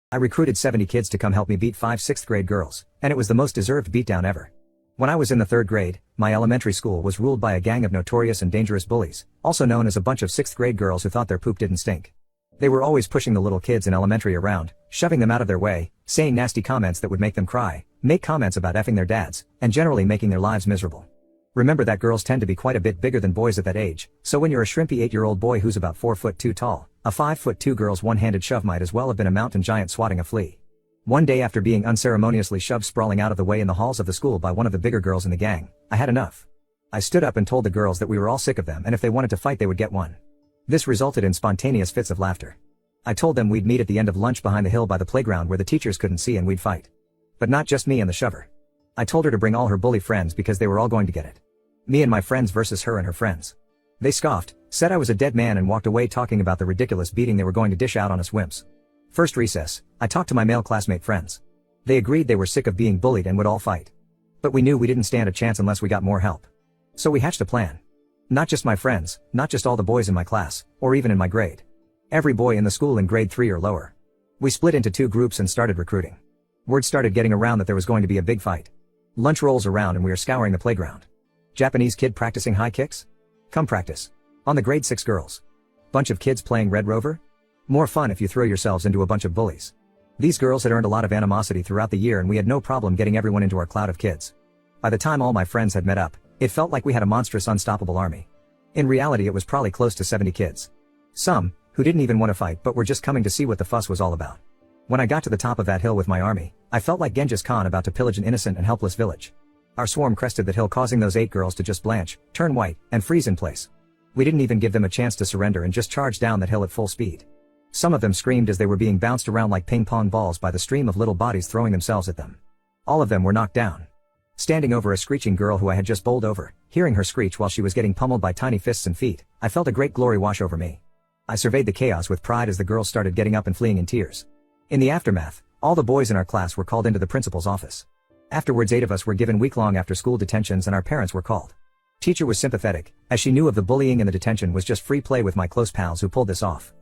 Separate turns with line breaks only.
I recruited 70 kids to come help me beat 5 6th grade girls, and it was the most deserved beatdown ever. When I was in the 3rd grade, my elementary school was ruled by a gang of notorious and dangerous bullies, also known as a bunch of 6th grade girls who thought their poop didn't stink. They were always pushing the little kids in elementary around, shoving them out of their way, saying nasty comments that would make them cry, make comments about effing their dads, and generally making their lives miserable. Remember that girls tend to be quite a bit bigger than boys at that age, so when you're a shrimpy 8-year-old boy who's about 4'2" tall, a 5'2" girl's one-handed shove might as well have been a mountain giant swatting a flea. One day after being unceremoniously shoved sprawling out of the way in the halls of the school by one of the bigger girls in the gang, I had enough. I stood up and told the girls that we were all sick of them and if they wanted to fight they would get one. This resulted in spontaneous fits of laughter. I told them we'd meet at the end of lunch behind the hill by the playground where the teachers couldn't see and we'd fight. But not just me and the shover. I told her to bring all her bully friends because they were all going to get it. Me and my friends versus her and her friends. They scoffed, said I was a dead man and walked away talking about the ridiculous beating they were going to dish out on us wimps. First recess, I talked to my male classmate friends. They agreed they were sick of being bullied and would all fight. But we knew we didn't stand a chance unless we got more help. So we hatched a plan. Not just my friends, not just all the boys in my class, or even in my grade. Every boy in the school in grade 3 or lower. We split into 2 groups and started recruiting. Word started getting around that there was going to be a big fight. Lunch rolls around and we are scouring the playground. Japanese kid practicing high kicks? Come practice. On the grade 6 girls. Bunch of kids playing Red Rover? More fun if you throw yourselves into a bunch of bullies. These girls had earned a lot of animosity throughout the year and we had no problem getting everyone into our cloud of kids. By the time all my friends had met up, it felt like we had a monstrous unstoppable army. In reality it was probably close to 70 kids. Some, who didn't even want to fight but were just coming to see what the fuss was all about. When I got to the top of that hill with my army, I felt like Genghis Khan about to pillage an innocent and helpless village. Our swarm crested that hill causing those 8 girls to just blanch, turn white, and freeze in place. We didn't even give them a chance to surrender and just charged down that hill at full speed. Some of them screamed as they were being bounced around like ping pong balls by the stream of little bodies throwing themselves at them. All of them were knocked down. Standing over a screeching girl who I had just bowled over, hearing her screech while she was getting pummeled by tiny fists and feet, I felt a great glory wash over me. I surveyed the chaos with pride as the girls started getting up and fleeing in tears. In the aftermath, all the boys in our class were called into the principal's office. Afterwards 8 of us were given week-long after-school detentions and our parents were called. Teacher was sympathetic, as she knew of the bullying and the detention was just free play with my close pals who pulled this off.